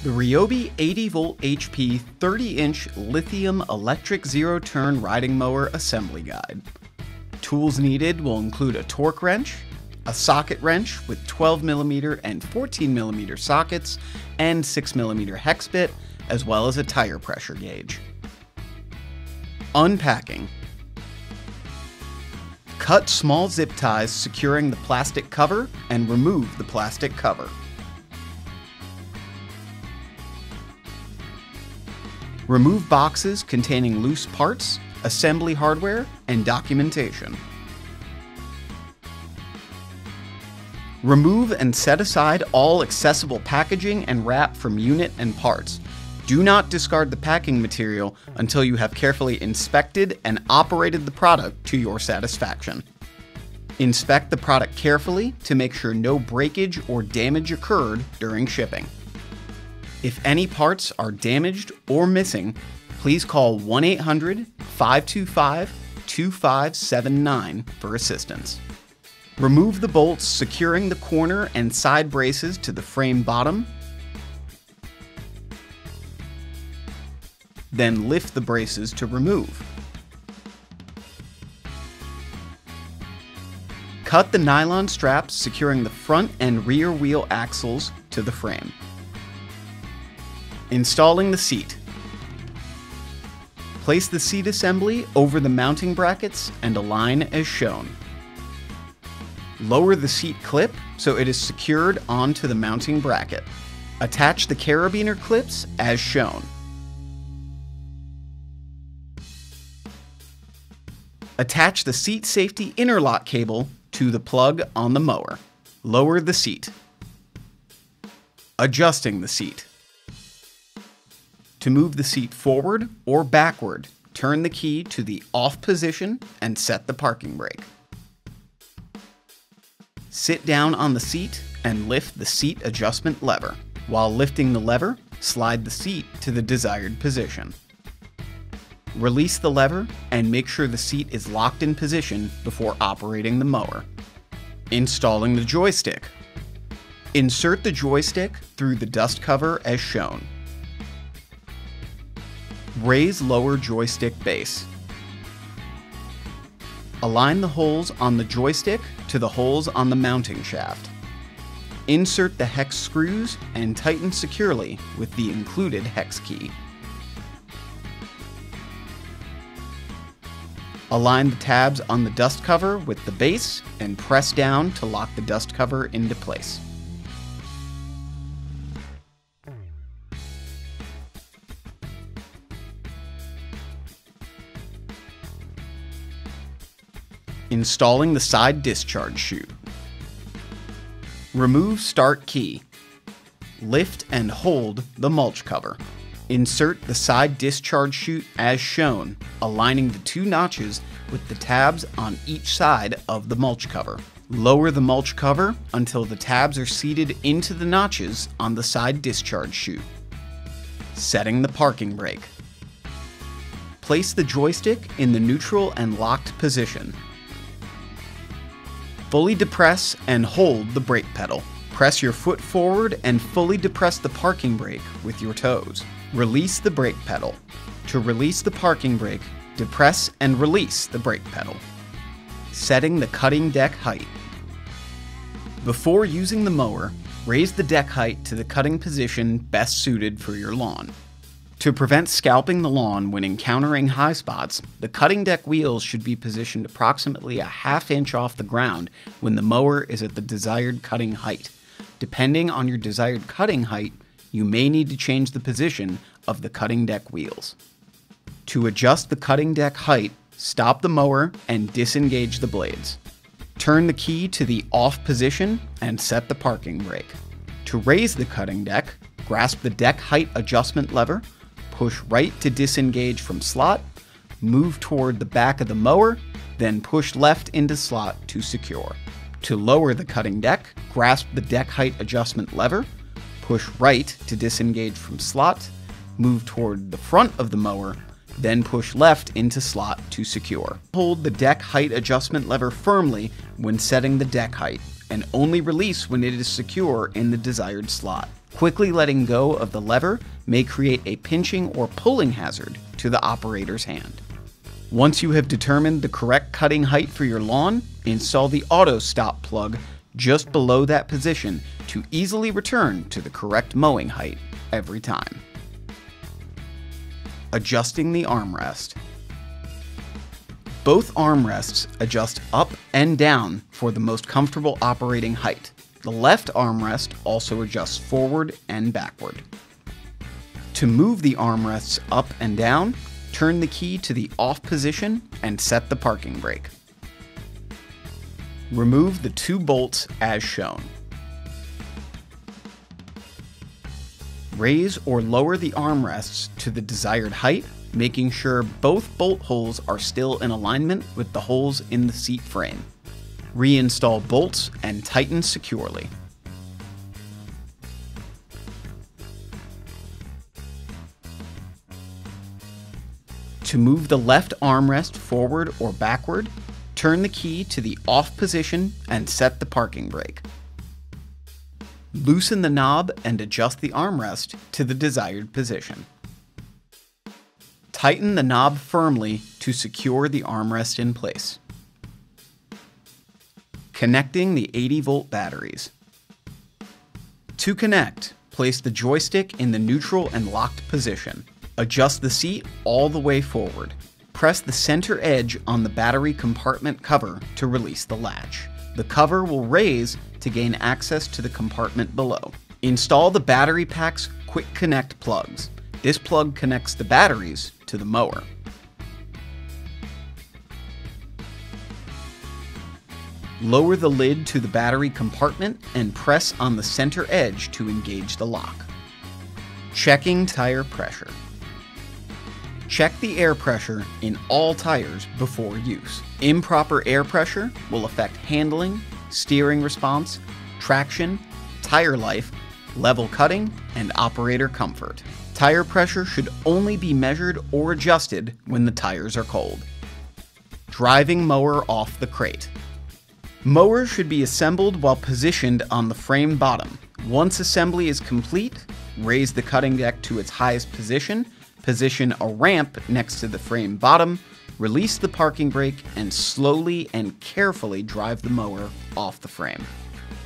The RYOBI 80V HP 30-inch Lithium electric zero-turn riding mower assembly guide. Tools needed will include a torque wrench, a socket wrench with 12mm and 14mm sockets, and 6mm hex bit, as well as a tire pressure gauge. Unpacking. Cut small zip ties securing the plastic cover and remove the plastic cover. Remove boxes containing loose parts, assembly hardware, and documentation. Remove and set aside all accessible packaging and wrap from unit and parts. Do not discard the packing material until you have carefully inspected and operated the product to your satisfaction. Inspect the product carefully to make sure no breakage or damage occurred during shipping. If any parts are damaged or missing, please call 1-800-525-2579 for assistance. Remove the bolts securing the corner and side braces to the frame bottom. Then lift the braces to remove. Cut the nylon straps securing the front and rear wheel axles to the frame. Installing the seat. Place the seat assembly over the mounting brackets and align as shown. Lower the seat clip so it is secured onto the mounting bracket. Attach the carabiner clips as shown. Attach the seat safety interlock cable to the plug on the mower. Lower the seat. Adjusting the seat. To move the seat forward or backward, turn the key to the off position and set the parking brake. Sit down on the seat and lift the seat adjustment lever. While lifting the lever, slide the seat to the desired position. Release the lever and make sure the seat is locked in position before operating the mower. Installing the joystick. Insert the joystick through the dust cover as shown. Raise lower joystick base. Align the holes on the joystick to the holes on the mounting shaft. Insert the hex screws and tighten securely with the included hex key. Align the tabs on the dust cover with the base and press down to lock the dust cover into place. Installing the side discharge chute. Remove start key. Lift and hold the mulch cover. Insert the side discharge chute as shown, aligning the two notches with the tabs on each side of the mulch cover. Lower the mulch cover until the tabs are seated into the notches on the side discharge chute. Setting the parking brake. Place the joystick in the neutral and locked position. Fully depress and hold the brake pedal. Press your foot forward and fully depress the parking brake with your toes. Release the brake pedal. To release the parking brake, depress and release the brake pedal. Setting the cutting deck height. Before using the mower, raise the deck height to the cutting position best suited for your lawn. To prevent scalping the lawn when encountering high spots, the cutting deck wheels should be positioned approximately a ½ inch off the ground when the mower is at the desired cutting height. Depending on your desired cutting height, you may need to change the position of the cutting deck wheels. To adjust the cutting deck height, stop the mower and disengage the blades. Turn the key to the off position and set the parking brake. To raise the cutting deck, grasp the deck height adjustment lever, push right to disengage from slot, move toward the back of the mower, then push left into slot to secure. To lower the cutting deck, grasp the deck height adjustment lever, push right to disengage from slot, move toward the front of the mower, then push left into slot to secure. Hold the deck height adjustment lever firmly when setting the deck height, and only release when it is secure in the desired slot. Quickly letting go of the lever may create a pinching or pulling hazard to the operator's hand. Once you have determined the correct cutting height for your lawn, install the auto stop plug just below that position to easily return to the correct mowing height every time. Adjusting the armrest. Both armrests adjust up and down for the most comfortable operating height. The left armrest also adjusts forward and backward. To move the armrests up and down, turn the key to the off position and set the parking brake. Remove the 2 bolts as shown. Raise or lower the armrests to the desired height, making sure both bolt holes are still in alignment with the holes in the seat frame. Reinstall bolts and tighten securely. To move the left armrest forward or backward, turn the key to the off position and set the parking brake. Loosen the knob and adjust the armrest to the desired position. Tighten the knob firmly to secure the armrest in place. Connecting the 80-volt batteries. To connect, place the joystick in the neutral and locked position. Adjust the seat all the way forward. Press the center edge on the battery compartment cover to release the latch. The cover will raise to gain access to the compartment below. Install the battery pack's quick connect plugs. This plug connects the batteries to the mower. Lower the lid to the battery compartment and press on the center edge to engage the lock. Checking tire pressure. Check the air pressure in all tires before use. Improper air pressure will affect handling, steering response, traction, tire life, level cutting, and operator comfort. Tire pressure should only be measured or adjusted when the tires are cold. Driving mower off the crate. Mower should be assembled while positioned on the frame bottom. Once assembly is complete, raise the cutting deck to its highest position, position a ramp next to the frame bottom, release the parking brake, and slowly and carefully drive the mower off the frame.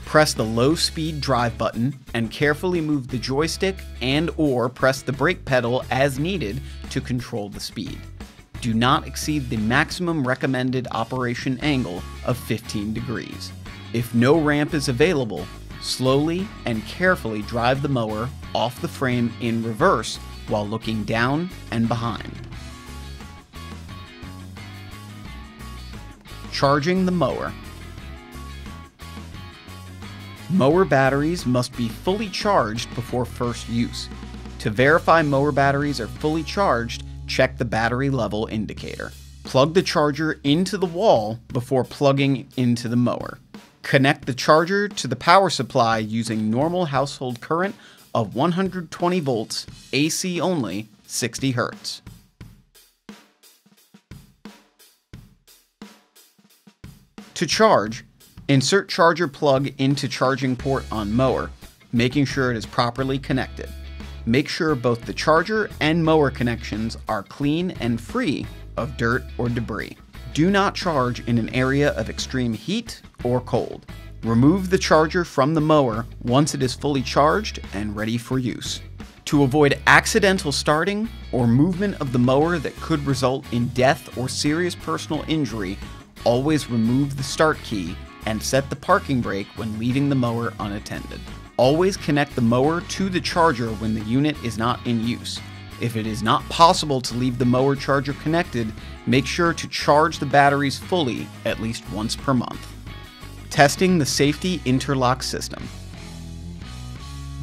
Press the low speed drive button and carefully move the joystick and/or press the brake pedal as needed to control the speed. Do not exceed the maximum recommended operation angle of 15 degrees. If no ramp is available, slowly and carefully drive the mower off the frame in reverse while looking down and behind. Charging the mower. Mower batteries must be fully charged before first use. To verify mower batteries are fully charged, check the battery level indicator. Plug the charger into the wall before plugging into the mower. Connect the charger to the power supply using normal household current of 120 volts, AC only, 60 Hz. To charge, insert charger plug into charging port on mower, making sure it is properly connected. Make sure both the charger and mower connections are clean and free of dirt or debris. Do not charge in an area of extreme heat or cold. Remove the charger from the mower once it is fully charged and ready for use. To avoid accidental starting or movement of the mower that could result in death or serious personal injury, always remove the start key and set the parking brake when leaving the mower unattended. Always connect the mower to the charger when the unit is not in use. If it is not possible to leave the mower charger connected, make sure to charge the batteries fully at least once per month. Testing the safety interlock system.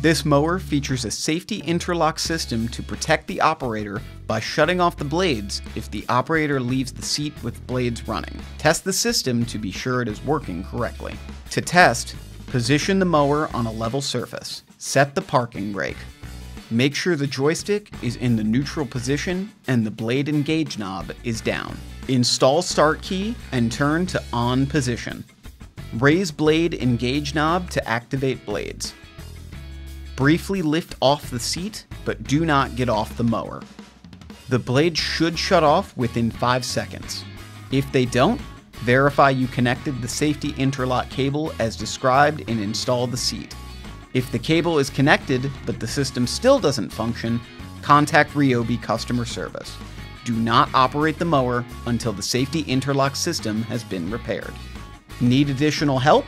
This mower features a safety interlock system to protect the operator by shutting off the blades if the operator leaves the seat with blades running. Test the system to be sure it is working correctly. To test, position the mower on a level surface. Set the parking brake. Make sure the joystick is in the neutral position and the blade engage knob is down. Install start key and turn to on position. Raise blade engage knob to activate blades. Briefly lift off the seat, but do not get off the mower. The blades should shut off within 5 seconds. If they don't, verify you connected the safety interlock cable as described and install the seat. If the cable is connected, but the system still doesn't function, contact RYOBI customer service. Do not operate the mower until the safety interlock system has been repaired. Need additional help?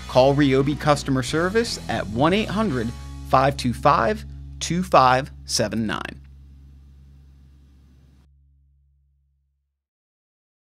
Call RYOBI customer service at 1-800-525-2579.